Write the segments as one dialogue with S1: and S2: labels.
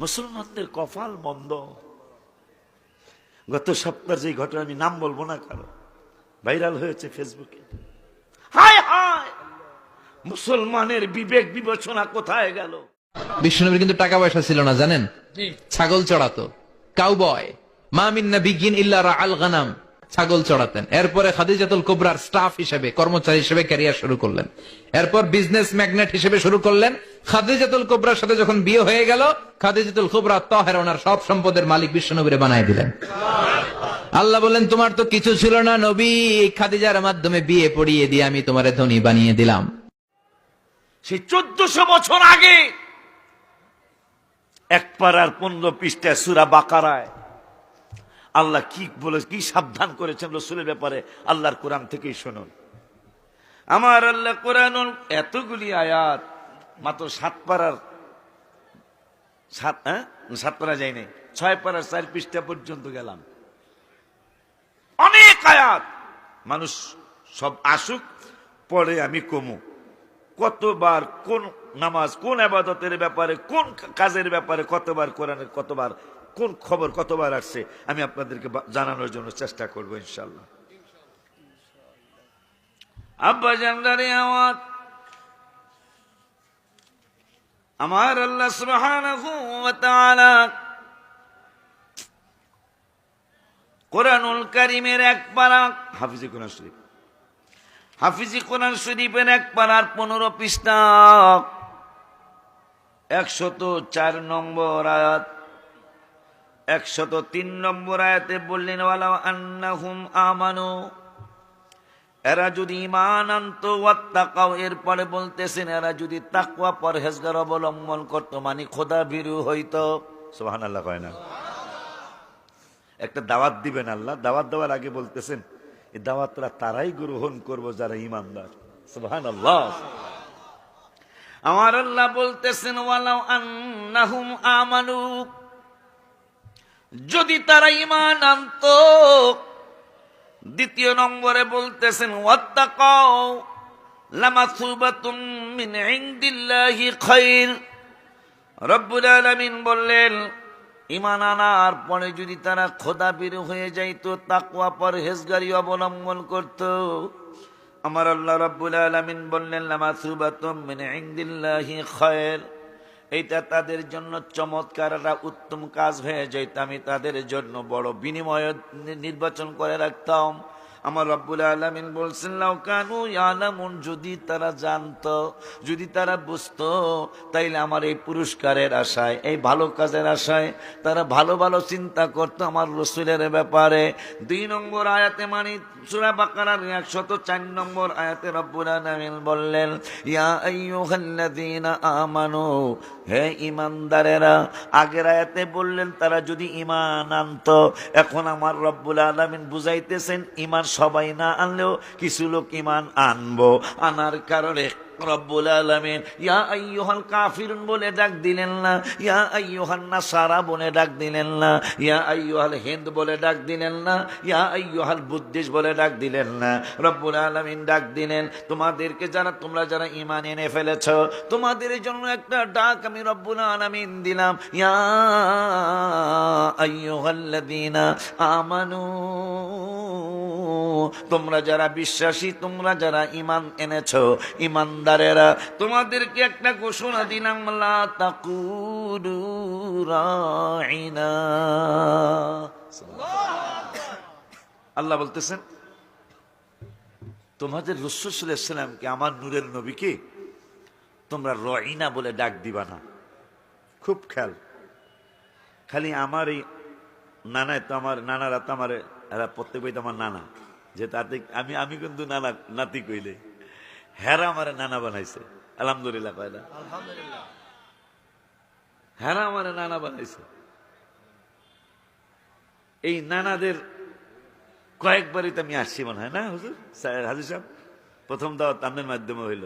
S1: মুসলমানদের কপাল মন্দ। গত সপ্তাহে যে ঘটনা, আমি নাম বলবো না, কারো ভাইরাল হয়েছে ফেসবুকে। হায় হায়, মুসলমানের বিবেক বিবেচনা কোথায় গেল?
S2: বিশ্বনবীর কিন্তু টাকা পয়সা ছিল না, জানেন? ছাগল চড়াতো, কাউবয়। মা মিন নাবিয়্যিন ইল্লা রাআল গানাম, ছাগল চড়াতেন। এরপরে খাদিজাতুল কুবরার স্টাফ হিসেবে, কর্মচারী হিসেবে ক্যারিয়ার শুরু করলেন। এরপর বিজনেস ম্যাগনেট হিসেবে শুরু করলেন। খাদিজাতুল কুবরার সাথে যখন বিয়ে হয়ে গেল, খাদিজাতুল কুবরা তাহেরা ওনার সব সম্পদের মালিক বিশ্বনবীরে বানায় দিলেন। আল্লাহ বললেন, তোমার তো কিছু ছিল না নবী, খাদিজার মাধ্যমে বিয়ে পড়িয়ে দিয়ে আমি তোমারে ধনী বানিয়ে দিলাম।
S1: সেই 1400 বছর আগে এক পারার 15 পৃষ্ঠায় সূরা বাকারায় আল্লাহ কি বলে, কি সাবধান করেছেন রাসূলের ব্যাপারে, আল্লাহর কোরআন থেকেই শুনুন। আমার আল্লাহ কোরআনুল এতগুলি আয়াত, মাত্র 7 পারার 7 পারা যায় নাই, 6 পারার 4 পৃষ্ঠা পর্যন্ত গেলাম। অনেক আয়াত, মানুষ সব আসুক পরে আমি কমু কতবার কোন নামাজ, কোন ইবাদতের ব্যাপারে, কোন কাজের ব্যাপারে কতবার কোরআনের কতবার কোন খবর কতবার আসছে, আমি আপনাদেরকে জানানোর জন্য চেষ্টা করব ইনশাআল্লাহ। আব্বা জানদারি আওয়াজ, আমার আল্লাহ সুবহানাহু ওয়া তাআলা কোরআনুল কারীমের এক পারা, হাফিজে কোরআন শরীফ, হাফিজি কোরআন শরীফের 1 পারার 15 পৃষ্ঠা 104 নম্বর আয়াত, 103 নম্বর আয়াতে বললেন, ওয়ালাউ আন্নাহুম আমানু, এরা যদি ঈমান আনতো, ওয়াত্তাকাও, এরপরে বলতেছেন এরা যদি তাকওয়া পরহেজগার অবলম্বন করত, মানে খোদা ভীরু হইতো। সুবহানাল্লাহ কয় না? একটা দাওয়াত দিবেন আল্লাহ, দাওয়াত দেওয়ার আগে বলতেছেন এই দাওয়াতরা তারাই গ্রহণ করবো যারা ঈমানদার। সুবহানাল্লাহ। আমার আল্লাহ বলতেছেন ওয়ালাউ আন্নাহুম আমানু, যদি তারা ঈমান আনতো। দ্বিতীয় নম্বরে বলতেছেন ওয়াত্তাকাও লামাসুবাতুম মিন ইনদিল্লাহি খায়র। রব্বুল আলামিন বললেন, ঈমান আনার পরে যদি তারা খোদাভীরু হয়ে যাইতো, তাকওয়া পরহেজগারি অবলম্বন করত, আমার আল্লাহ রাব্বুল আলামিন বললেন লামাসুবাতুম মিন ইনদিল্লাহি খায়র, এইটা তাদের জন্য চমৎকার উত্তম কাজ হয়ে যাইত, আমি তাদের জন্য বড় বিনিময় নির্বাচন করে রাখতাম। আমার রব্বুল আলামিন বলছেন লাউ কানু ইয়ালামুন, যদি তারা জানতো, যদি তারা বুঝতো, তাইলে আমার এই পুরস্কারের আশায়, এই ভালো কাজের আশায় তারা ভালো ভালো চিন্তা করতো আমার রাসূলের ব্যাপারে। 2 নম্বর আয়াতে, মানে সূরা বাকারার 104 নম্বর আয়াতে রব্বুল আলামিন বললেন, ইয়া আইয়ুহাল্লাযীনা আমানু, হে ঈমানদারেরা। আগের আয়াতে বললেন তারা যদি ঈমান আনতো, এখন আমার রব্বুল আলামিন বুঝাইতেছেন ঈমান সবাই না আনলেও কিছু লোক ঈমান আনবো। আনার কারণে রব্বুল আলামিন ইয়া আইয়ুহাল কাফিরুন বলে ডাক দিলেন না, ইয়া আইয়ুহান নাসারা বলে ডাক দিলেন না, ইয়া আইয়ুহাল হিন্দ বলে ডাক দিলেন না, ইয়া আইয়ুহাল বুদ্ধিস্ট বলে ডাক দিলেন না। রব্বুল আলামিন ডাক দিলেন তোমাদেরকে, যারা তোমরা যারা ঈমান এনে ফেলেছ, তোমাদের জন্য একটা ডাক আমি রব্বুল আলামিন দিলাম, ইয়া আইয়ুহাল্লাযীনা আমানু, তোমরা যারা বিশ্বাসী, তোমরা যারা ঈমান এনেছো, ঈমানদারেরা, তোমাদেরকে একটা ঘোষণা দিলাম, লা তাকুলু রাইনা। আল্লাহ বলতেছেন তোমাদের রাসূল সাল্লাল্লাহু আলাইহি ওয়াসাল্লামকে, আমার নূরের নবীকে তোমরা রাইনা বলে ডাক দিবা না। খুব খেয়াল, খালি আমার এই নানায় তো, আমার নানারা তো আমার, এরা প্রত্যেক বইতে আমার নানা, যে তাতে আমি কিন্তু নানা নাতি কইলে হেরা আমার নানা বানাইছে। আলহামদুলিল্লাহ কয়লা, হেরা আমার নানা বানাইছে। এই নানাদের কয়েকবারই তো আমি আসছি মনে হয় না হুজুর, হাজী সাহেব? প্রথম দাওয়াত আপনার মাধ্যমে হইল।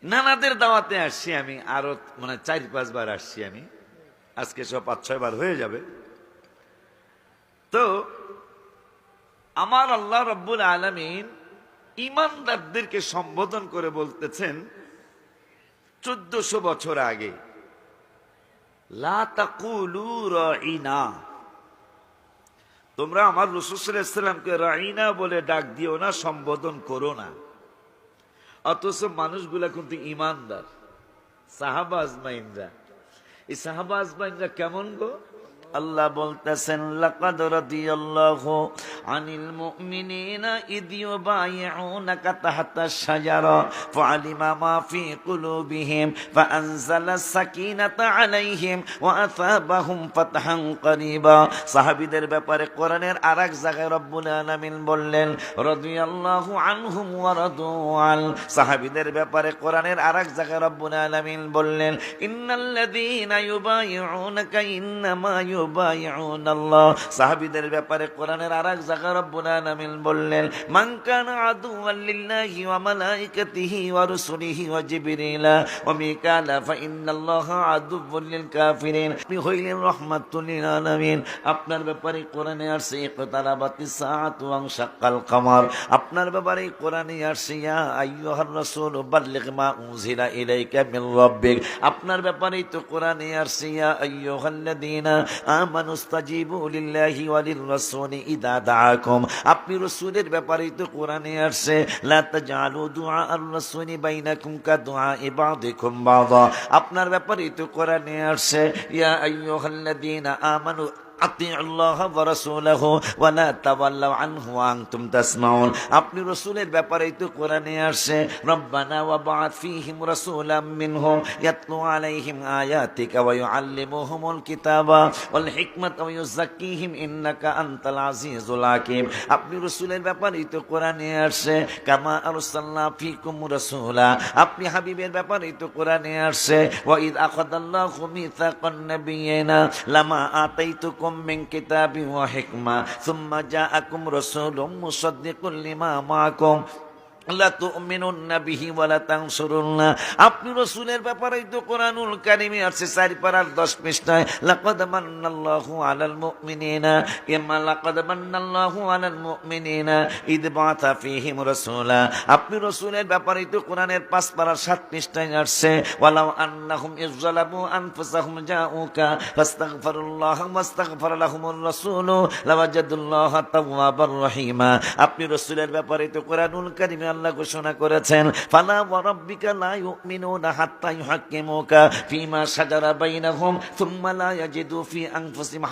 S1: নানাদের দাওয়াতে আসছি আমি, আরো মানে 4-5 বার আসছি আমি, আজকে সব 5-6 বার হয়ে যাবে। তো আমার আল্লাহ রাব্বুল আলামিন ঈমানদারদেরকে সম্বোধন করে বলতেছেন 1400 বছর আগে লা তাকুলু রাইনা, তোমরা আমার রাসূল সাল্লাল্লাহু আলাইহি ওয়াসাল্লামকে রাইনা বলে ডাক দিও না, সম্বোধন করো না। অথচ মানুষগুলা কিন্তু ইমানদার, সাহাবা আজমাইনরা। এই সাহাবা আজমাইনরা কেমন গো? আল্লাহ বলতেছেন, লাকাদ রাদিয়াল্লাহু আনিল মুমিনিনা ইদ ইউবাইউনাকা তাহতাশ শাজারা ফাআলিমা মা ফি কুলুবিহিম ফাআনজালাস সাকিনাতা আলাইহিম ওয়া আসাবাহুম ফাতহান করিবা। সাহাবীদের ব্যাপারে কোরআনের আরেক জায়গায় রব্বুল আলামিন বললেন, রাদিয়াল্লাহু আনহুম ওয়া রাদু আন। সাহাবীদের ব্যাপারে কোরআনের আরেক জায়গায় রব্বুল আলামিন বললেন, ইন্নাল্লাযীনা ইউবাইউনাকা ইন্নামা ইউবাইউনাল্লাহ। সাহাবীদের ব্যাপারে কোরআনের আরেক জায়গায় রব্বুল আলামিন বললেন, মান কানা আদুওয়াল লিল্লাহি ওয়া মালাইকাতিহি ওয়া রুসুলিহি ওয়া জিবরিলা ওয়া মিকালা ফা ইন্নাল্লাহা আদুওয়াল লিল কাফিরিন। আপনি হইলেন রাহমাতুল লিল আলামিন। আপনার ব্যাপারে কোরআনে আসছে, ইকতারাবাতিস সাআতু ওয়া শাক্কাল কমার। আপনার ব্যাপারে কোরআনে আসছে, ইয়া আইয়ুহার রাসূল বাল্লিগ মা উনজিলা ইলাইকা মির রাব্বিক। আপনার ব্যাপারেই তো কোরআনে আসছে, ইয়া আইয়ুহাল্লাযীনা আমানুস্তাজিবু লিল্লাহি ওয়া লির রাসূলি ইযা দাআকুম। আপনি রাসূলের ব্যাপারেই তো কোরআনে আসছে, লা তাজআলু দুআ আর রাসূলি বাইনাকুম কা দুআ ইবাদিকুম বাযা। আপনার ব্যাপারেই তো কোরআনে আসছে, ইয়া আইয়ুহাল্লাযীনা আমানু আতিউল্লাহ ওয়া রাসূলাহু ওয়া লা তাওয়াল্লাউ আনহু ওয়া আনতুম তাসমাউন। আপনি রাসূলের ব্যাপারেই তো কোরআনে আসছে, রব্বানা ওয়া বা'আথ ফীহিম রাসূলাম মিনহুম ইয়াতলু আলাইহিম আয়াতিকা ওয়া ইউআল্লিমুহুমুল কিতাবা ওয়াল হিকমাতা ওয়া ইউযাক্কিহিম ইন্নাকা আনতাল আজিজুল হাকীম। আপনি রাসূলের ব্যাপারেই তো কোরআনে আসছে, কামা আরসালনা ফীকুম রাসূলা। আপনি হাবিবের ব্যাপারেই তো কোরআনে আসছে, ওয়া ইয আখাযাল্লাহু মিসাকান নাবিয়িনা লামা আতাইতুকুম মিন কিতাবিন ওয়া হিকমা সুম্মা জাআকুম রাসূলুম মুসাদ্দিকুল লিমা মাআকুম লা তুমিনুন্না বিহি ওয়া লা তানসুরুন্না। আপনি রাসূলের ব্যাপারেই তো কোরআনুল কারীমে আছে 4 পারার 10 পৃষ্ঠায়, লাকাদ মান্নাল্লাহু আলাল মুমিনিনা লাকাদ মান্নাল্লাহু আলাল মুমিনিনা ইদ বা'আথা ফীহিম রাসূলা। আপনি রাসূলের ব্যাপারেই তো কোরআনের 5 পারার 7 পৃষ্ঠায় আছে, ওয়ালাউ আন্নাহুম ইযযালামু আনফুসাহুম জাউকা ফাস্তাগফিরুল্লাহ ওয়াস্তাগফার লাহুমুর রাসূলু লাওয়াজাদুল্লাহা তাওয়াবার রহিমা। আপনি রাসূলের ব্যাপারেই তো কোরআনুল কারীমে আল্লাহ ঘোষণা করেছেন, ফালা ওয়া রাব্বিকা লা ইউমিনুনা হাত্তা ইউহাক্কিমুকা ফীমা শাজারা বাইনাহুম সুম্মা লা ইয়াজিদু ফি আনফুসিহিম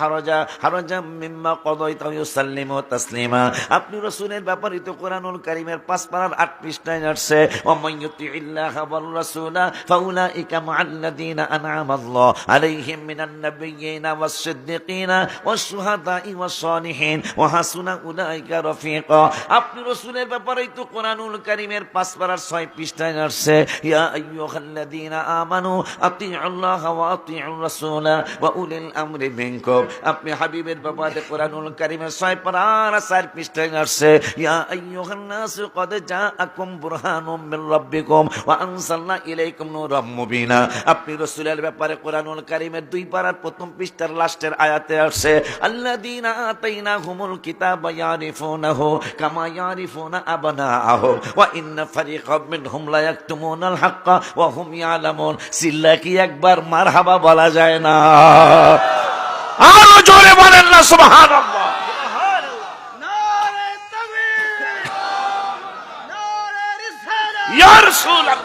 S1: হারাজাম মিম্মা কাদাইতা ওয়া ইউসাল্লিমু তাসলিমা। আপনি রাসূলের ব্যাপারে তো কোরআনুল কারীমের 5 পারার 8 পৃষ্ঠায় আছে, ওয়া মান ইউতিইল্লাহা ওয়ার রাসূলা ফাউলাইকা মা'আল্লাযীনা আন'আমা আল্লাহু আলাইহিম মিনান নাবিয়্যিনা ওয়াস সিদ্দিকিনা ওয়াশ শুহাদাই ওয়াস সালিহিন ওয়া হাসুনা উলাইকা রাফিকা। আপনি রাসূলের ব্যাপারে তো কোরআনুল কারীমের 5 পারার 6 পৃষ্ঠায় আছে, ইয়া আইয়ুহাল্লাযীনা আমানু আতিউল্লাহ ওয়া আতিউর রাসূলা ওয়া উলিল আমরি মিনকুম। আপনি হাবিবের ব্যাপারে কোরআনুল কারীমের 6 পারার 4 পৃষ্ঠায় আছে, ইয়া আইয়ুহান নাসু ক্বাদ জাআকুম বুরহানুম মির রাব্বিকুম ওয়া আনসালনা ইলাইকুম নূরাম মুবিনা। আপনি রাসূলের ব্যাপারে কোরআনুল কারীমের 2 পারার প্রথম পৃষ্ঠার লাস্টের আয়াতে আছে, আল্লাযীনা আতাইনাহুমুল কিতাবা ইয়ারিফুনাহু কামা ইয়ারিফুনা আবনাআহুম ওয়া ইন্না ফারিকাম মিনহুম লা ইয়াকতুমুনাল হাক্কা ওয়া হুম ইয়ালামুন। সিল্লা কি একবার মারহাবা বলা যায় না? আরো জোরে বলেন না সুবহানাল্লাহ। নারে তাকবীর, নারে রিসালাত, ইয়া রাসূলুল্লাহ।